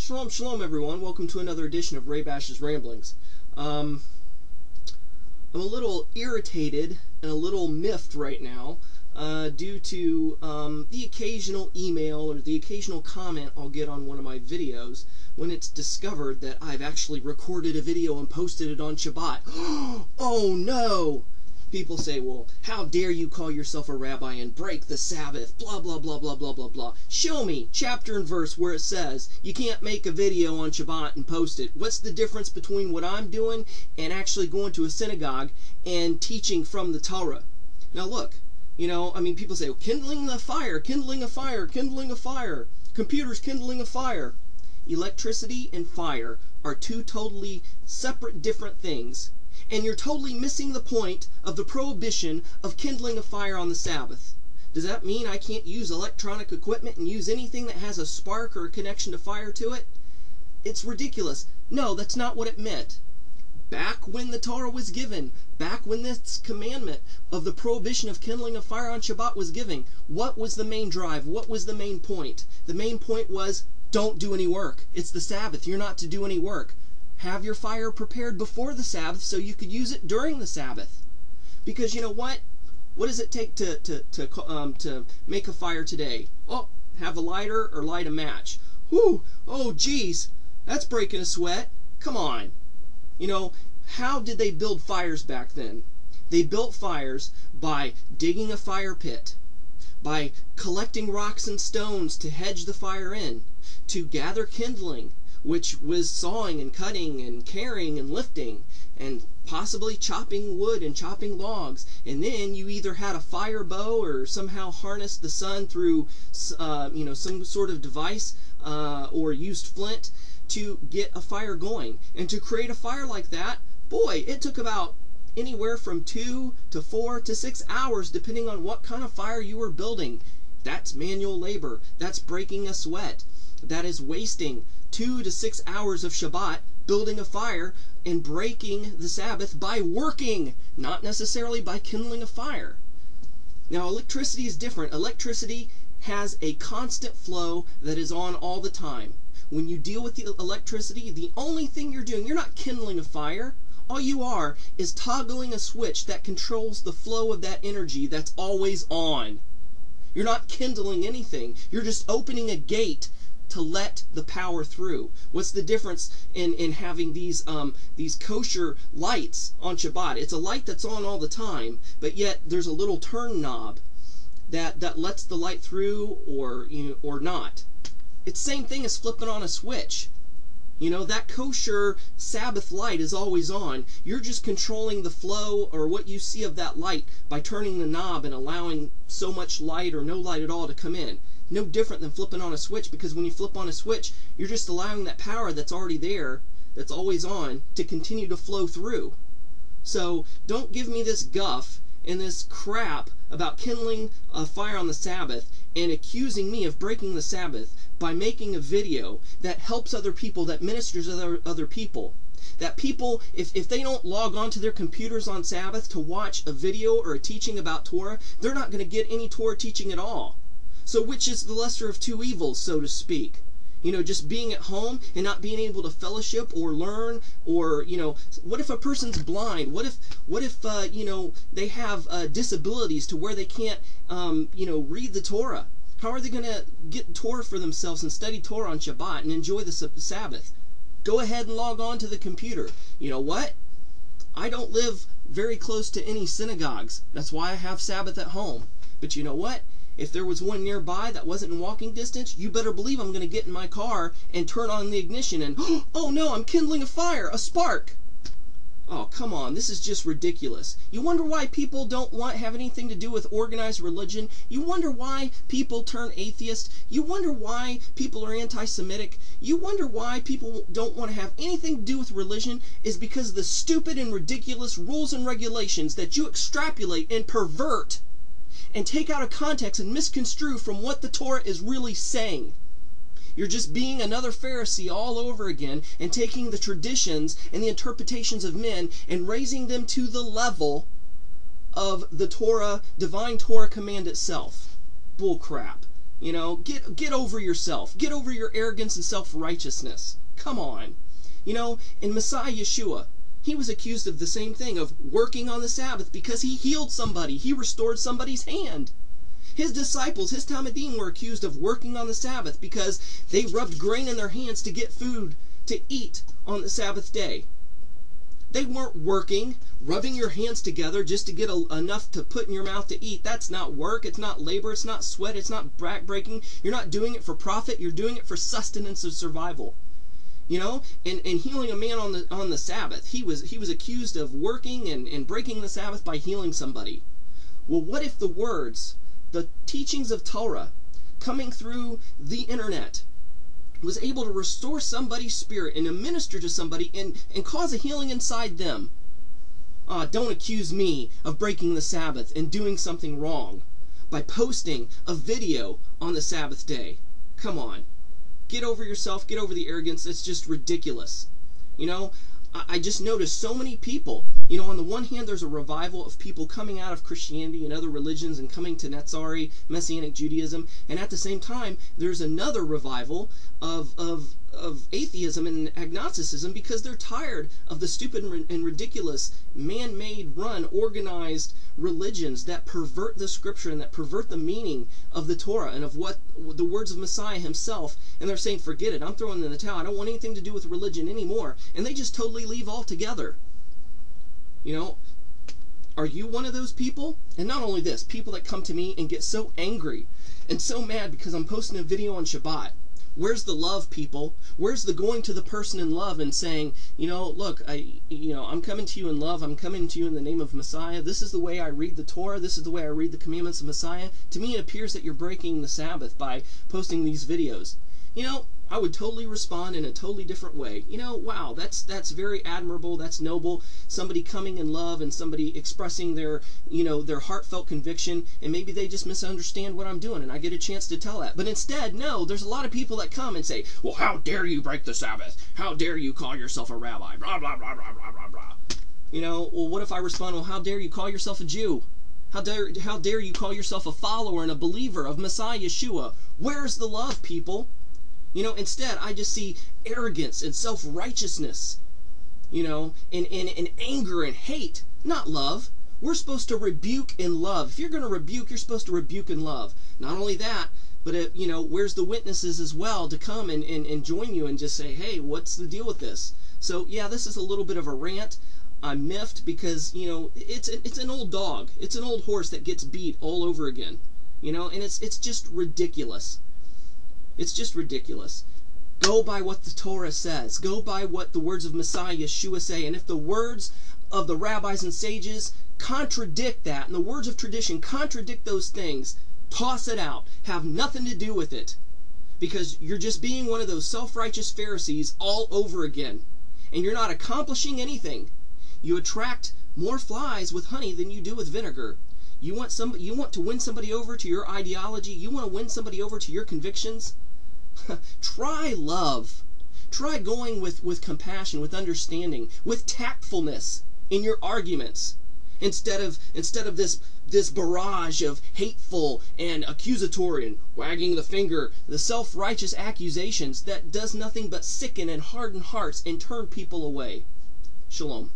Shalom, shalom, everyone. Welcome to another edition of Ray Bash's Ramblings. I'm a little irritated and a little miffed right now due to the occasional email or the occasional comment I'll get on one of my videos when it's discovered that I've actually recorded a video and posted it on Shabbat. Oh no! People say, well, how dare you call yourself a rabbi and break the Sabbath, blah, blah, blah, blah, blah, blah, blah. Show me chapter and verse where it says you can't make a video on Shabbat and post it. What's the difference between what I'm doing and actually going to a synagogue and teaching from the Torah? Now look, people say, well, kindling a fire, kindling a fire, kindling a fire, computers kindling a fire. Electricity and fire are two totally separate, different things. And you're totally missing the point of the prohibition of kindling a fire on the Sabbath. Does that mean I can't use electronic equipment and use anything that has a spark or a connection to fire to it? It's ridiculous. No, that's not what it meant. Back when the Torah was given, back when this commandment of the prohibition of kindling a fire on Shabbat was given, what was the main drive? What was the main point? The main point was, don't do any work. It's the Sabbath. You're not to do any work. Have your fire prepared before the Sabbath so you could use it during the Sabbath. Because you know what? What does it take to make a fire today? Oh, have a lighter or light a match. Whew! Oh, geez, that's breaking a sweat. Come on. How did they build fires back then? They built fires by digging a fire pit, by collecting rocks and stones to hedge the fire in, to gather kindling, which was sawing and cutting and carrying and lifting and possibly chopping wood and chopping logs. And then you either had a fire bow or somehow harnessed the sun through some sort of device or used flint to get a fire going. And to create a fire like that, boy, it took about anywhere from 2 to 4 to 6 hours depending on what kind of fire you were building. That's manual labor. That's breaking a sweat. That is wasting 2 to 6 hours of Shabbat building a fire and breaking the Sabbath by working, not necessarily by kindling a fire. Now, electricity is different. Electricity has a constant flow that is on all the time. When you deal with the electricity, the only thing you're doing, you're not kindling a fire. All you are is toggling a switch that controls the flow of that energy that's always on. You're not kindling anything. You're just opening a gate to let the power through. What's the difference in having these kosher lights on Shabbat? It's a light that's on all the time, but yet there's a little turn knob that lets the light through or not. It's the same thing as flipping on a switch. That kosher Sabbath light is always on. You're just controlling the flow or what you see of that light by turning the knob and allowing so much light or no light at all to come in. No different than flipping on a switch, because when you flip on a switch, you're just allowing that power that's already there, that's always on, to continue to flow through. So don't give me this guff and this crap about kindling a fire on the Sabbath and accusing me of breaking the Sabbath by making a video that helps other people, that ministers other people. That people, if they don't log on to their computers on Sabbath to watch a video or a teaching about Torah, they're not going to get any Torah teaching at all. So which is the lesser of two evils, so to speak? Just being at home and not being able to fellowship or learn, or, what if a person's blind? What if they have disabilities to where they can't, read the Torah? How are they going to get Torah for themselves and study Torah on Shabbat and enjoy the Sabbath? Go ahead and log on to the computer. You know what? I don't live very close to any synagogues. That's why I have Sabbath at home. But you know what? If there was one nearby that wasn't in walking distance, you better believe I'm going to get in my car and turn on the ignition and, oh no, I'm kindling a fire, a spark. Oh, come on, this is just ridiculous. You wonder why people don't have anything to do with organized religion? You wonder why people turn atheist? You wonder why people are anti-Semitic? You wonder why people don't want to have anything to do with religion? Is because of the stupid and ridiculous rules and regulations that you extrapolate and pervert and take out of context and misconstrue from what the Torah is really saying. You're just being another Pharisee all over again and taking the traditions and the interpretations of men and raising them to the level of the Torah, divine Torah command itself. Bull crap. Get over yourself. Get over your arrogance and self-righteousness. Come on. In Messiah Yeshua, he was accused of the same thing, of working on the Sabbath because he healed somebody. He restored somebody's hand. His disciples, his Talmudim, were accused of working on the Sabbath because they rubbed grain in their hands to get food to eat on the Sabbath day. They weren't working, rubbing your hands together just to get enough to put in your mouth to eat. That's not work. It's not labor. It's not sweat. It's not back-breaking. You're not doing it for profit. You're doing it for sustenance and survival. And healing a man on the Sabbath, he was accused of working and breaking the Sabbath by healing somebody. Well, what if the words, the teachings of Torah coming through the internet was able to restore somebody's spirit and to minister to somebody and cause a healing inside them? Don't accuse me of breaking the Sabbath and doing something wrong by posting a video on the Sabbath day. Come on. Get over yourself. Get over the arrogance. It's just ridiculous. I just noticed so many people. On the one hand, there's a revival of people coming out of Christianity and other religions and coming to Netzari, Messianic Judaism, and at the same time, there's another revival of atheism and agnosticism because they're tired of the stupid and ridiculous man-made, run, organized religions that pervert the scripture and that pervert the meaning of the Torah and of what the words of Messiah himself, and they're saying, forget it, I'm throwing in the towel, I don't want anything to do with religion anymore, and they just totally leave altogether. Are you one of those people? And not only this, people that come to me and get so angry and so mad because I'm posting a video on Shabbat. Where's the love, people? Where's the going to the person in love and saying, look, I'm coming to you in love. I'm coming to you in the name of Messiah. This is the way I read the Torah. This is the way I read the commandments of Messiah. To me, it appears that you're breaking the Sabbath by posting these videos. I would totally respond in a totally different way. Wow, that's very admirable. That's noble. Somebody coming in love and somebody expressing their heartfelt conviction, and maybe they just misunderstand what I'm doing, and I get a chance to tell that. But instead, no, there's a lot of people that come and say, well, how dare you break the Sabbath? How dare you call yourself a rabbi? Blah, blah, blah, blah, blah, blah, blah. Well, what if I respond, well, how dare you call yourself a Jew? How dare you call yourself a follower and a believer of Messiah Yeshua? Where's the love, people? Instead, I just see arrogance and self-righteousness, and anger and hate, not love. We're supposed to rebuke in love. If you're going to rebuke, you're supposed to rebuke in love. Not only that, but, where's the witnesses as well to come and join you and just say, hey, what's the deal with this? So, yeah, this is a little bit of a rant. I'm miffed because, it's an old dog. It's an old horse that gets beat all over again, and it's just ridiculous. It's just ridiculous. Go by what the Torah says. Go by what the words of Messiah Yeshua say. And if the words of the rabbis and sages contradict that, and the words of tradition contradict those things, toss it out. Have nothing to do with it. Because you're just being one of those self-righteous Pharisees all over again. And you're not accomplishing anything. You attract more flies with honey than you do with vinegar. You want to win somebody over to your ideology? You want to win somebody over to your convictions? Try love. Try going with compassion, with understanding, with tactfulness in your arguments, instead of this barrage of hateful and accusatory and wagging the finger, the self-righteous accusations that does nothing but sicken and harden hearts and turn people away. Shalom.